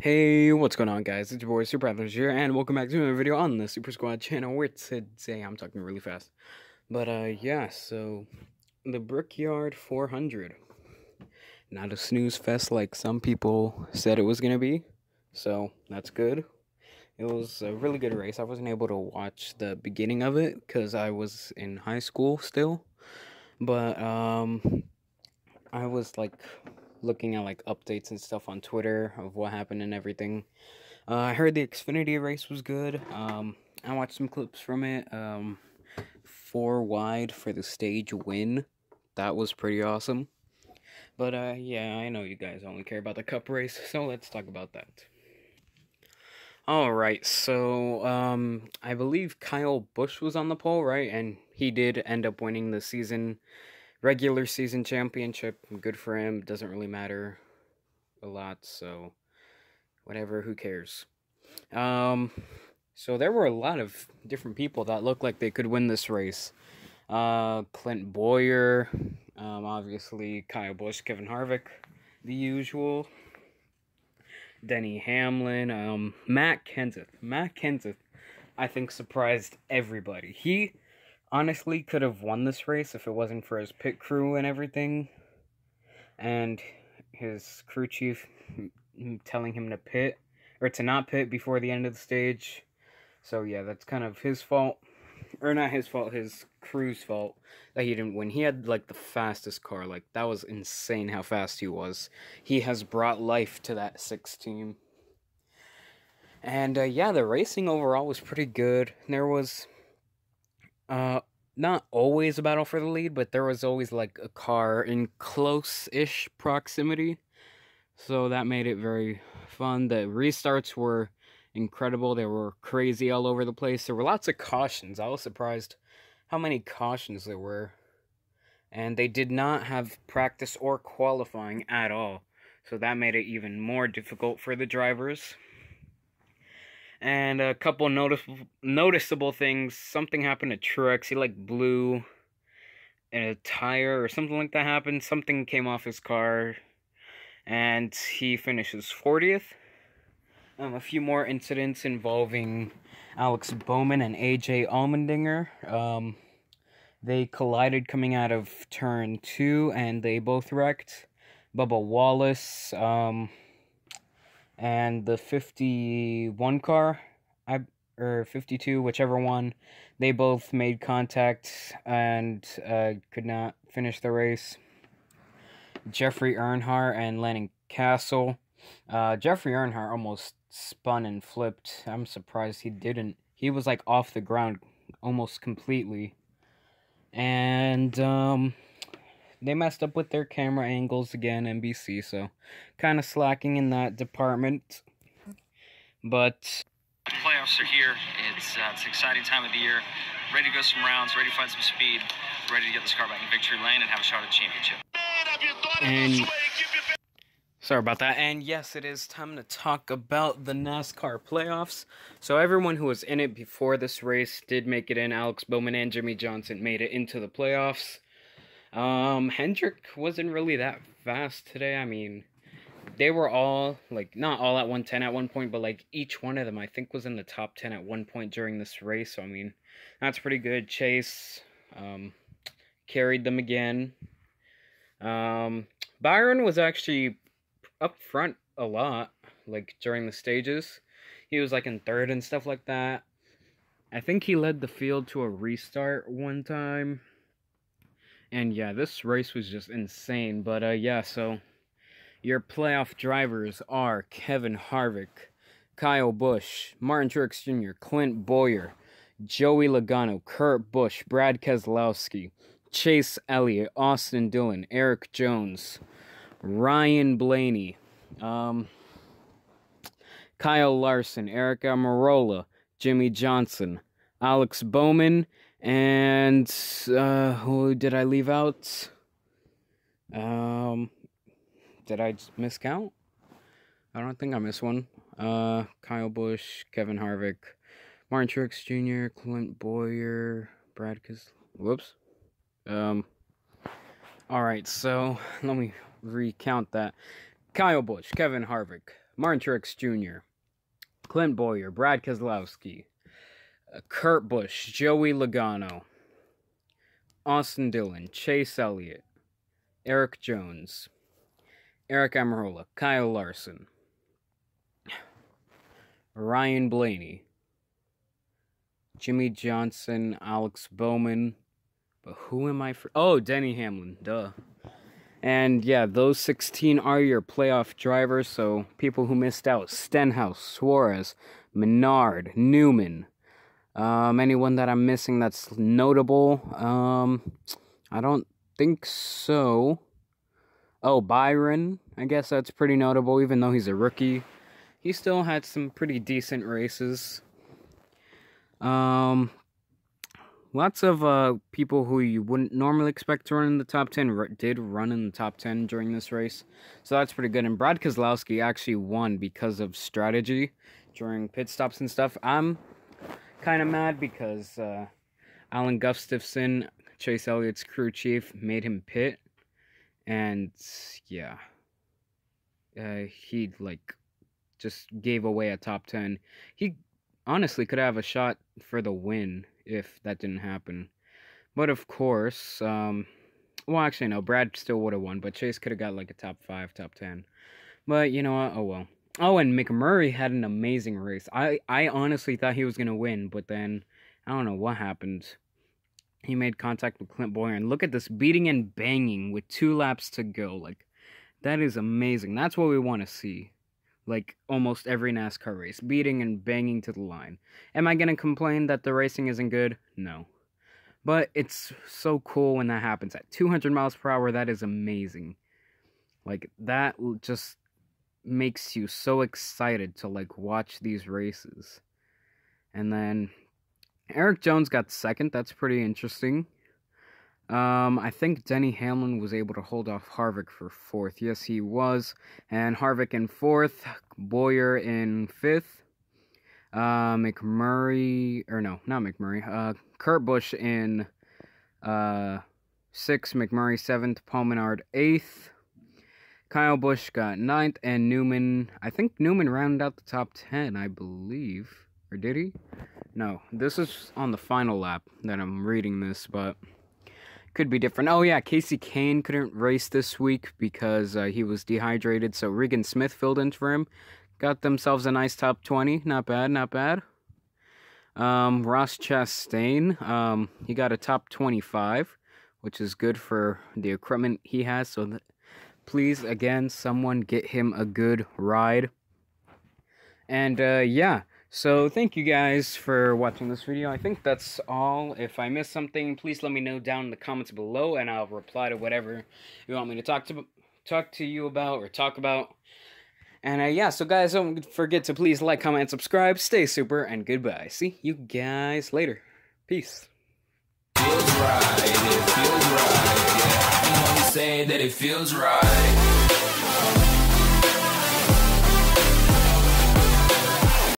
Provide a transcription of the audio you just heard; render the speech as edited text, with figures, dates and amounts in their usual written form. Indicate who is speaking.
Speaker 1: Hey, what's going on, guys? It's your boy Super Athlete here, and welcome back to another video on the Super Squad channel. Where today I'm talking really fast, but yeah. So the Brickyard 400, not a snooze fest like some people said it was gonna be. So that's good. It was a really good race. I wasn't able to watch the beginning of it because I was in high school still, but I was like looking at like updates and stuff on Twitter of what happened and everything. I heard the Xfinity race was good. I watched some clips from it. 4 wide for the stage win. That was pretty awesome. But yeah, I know you guys only care about the cup race, so let's talk about that. Alright, so I believe Kyle Busch was on the pole, right? And he did end up winning the regular season championship. Good for him. Doesn't really matter a lot, so whatever, who cares? So there were a lot of different people that looked like they could win this race. Clint Boyer, obviously Kyle Busch, Kevin Harvick, the usual. Denny Hamlin, Matt Kenseth. Matt Kenseth, I think, surprised everybody. He honestly could have won this race if it wasn't for his pit crew and everything. And his crew chief telling him to pit, or to not pit before the end of the stage. So yeah, that's kind of his fault. Or not his fault, his crew's fault that he didn't win. He had like the fastest car. Like, that was insane how fast he was. He has brought life to that 6 team. And yeah, the racing overall was pretty good. There was not always a battle for the lead, but there was always like a car in close-ish proximity. So that made it very fun. The restarts were incredible. They were crazy all over the place. There were lots of cautions. I was surprised how many cautions there were. And they did not have practice or qualifying at all. So that made it even more difficult for the drivers. And a couple noticeable things. Something happened to Truex. He like blew a tire or something like that happened. Something came off his car. And he finishes 40th. A few more incidents involving Alex Bowman and AJ Allmendinger. They collided coming out of turn 2, and they both wrecked. Bubba Wallace, and the 51 car, or 52, whichever one, they both made contact and could not finish the race. Jeffrey Earnhardt and Landon Castle. Jeffrey Earnhardt almost spun and flipped. I'm surprised he didn't. He was like off the ground almost completely. And they messed up with their camera angles again, NBC, so kind of slacking in that department. But
Speaker 2: the playoffs are here. It's an exciting time of the year. Ready to go some rounds, ready to find some speed, ready to get this car back in victory lane and have a shot at the championship.
Speaker 1: And sorry about that. And yes, it is time to talk about the NASCAR playoffs. So everyone who was in it before this race did make it in. Alex Bowman and Jimmy Johnson made it into the playoffs. Hendrick wasn't really that fast today. I mean, they were all, like, not all at 110 at one point, but like each one of them I think was in the top 10 at one point during this race. So I mean, that's pretty good. Chase carried them again. Byron was actually up front a lot, like, during the stages. He was, like, in third and stuff like that. I think he led the field to a restart one time. And, yeah, this race was just insane. But, yeah, so your playoff drivers are Kevin Harvick, Kyle Busch, Martin Truex Jr., Clint Boyer, Joey Logano, Kurt Busch, Brad Keselowski, Chase Elliott, Austin Dillon, Eric Jones, Ryan Blaney, Kyle Larson, Eric Almirola, Jimmy Johnson, Alex Bowman, and who did I leave out? Did I miscount? I don't think I missed one. Kyle Busch, Kevin Harvick, Martin Truex Jr., Clint Boyer, Brad whoops. Alright, so let me recount that. Kyle Busch, Kevin Harvick, Martin Truex Jr., Clint Bowyer, Brad Keselowski, Kurt Busch, Joey Logano, Austin Dillon, Chase Elliott, Eric Jones, Eric Almirola, Kyle Larson, Ryan Blaney, Jimmy Johnson, Alex Bowman, but who am I for? Oh, Denny Hamlin, duh. And yeah, those 16 are your playoff drivers, so people who missed out: Stenhouse, Suarez, Menard, Newman. Anyone that I'm missing that's notable? I don't think so. Oh, Byron, I guess that's pretty notable, even though he's a rookie. He still had some pretty decent races. Lots of people who you wouldn't normally expect to run in the top 10 did run in the top 10 during this race. So that's pretty good. And Brad Keselowski actually won because of strategy during pit stops and stuff. I'm kind of mad because Alan Gustafson, Chase Elliott's crew chief, made him pit. And yeah, he just gave away a top 10. He honestly could have a shot for the win if that didn't happen. But of course, well, actually no, Brad still would have won, but Chase could have got like a top 5, top 10. But you know what, oh well. Oh, and McMurray had an amazing race. I honestly thought he was going to win, but then I don't know what happened. He made contact with Clint Bowyer, and look at this, beating and banging with 2 laps to go. Like, that is amazing. That's what we want to see. Like, almost every NASCAR race. Beating and banging to the line. Am I going to complain that the racing isn't good? No. But it's so cool when that happens. At 200 miles per hour, that is amazing. Like, that just makes you so excited to, like, watch these races. And then Eric Jones got second. That's pretty interesting. I think Denny Hamlin was able to hold off Harvick for 4th. Yes, he was. And Harvick in 4th. Bowyer in 5th. McMurray, or no, not McMurray. Kurt Busch in 6th. McMurray 7th. Paul Menard 8th. Kyle Busch got 9th. And Newman, I think Newman rounded out the top 10, I believe. Or did he? No, this is on the final lap that I'm reading this, but could be different. Oh yeah, Casey Kane couldn't race this week because he was dehydrated, so Regan Smith filled in for him. Got themselves a nice top 20. Not bad, not bad. Ross Chastain, he got a top 25, which is good for the equipment he has. So please, again, someone get him a good ride. And yeah. So, thank you guys for watching this video. I think that's all. If I missed something, please let me know down in the comments below, and I'll reply to whatever you want me to talk to you about or talk about. And, yeah, so guys, don't forget to please like, comment, and subscribe. Stay super, and goodbye. See you guys later. Peace.
Speaker 3: Feels right, it feels right, yeah. I can only say that it feels right.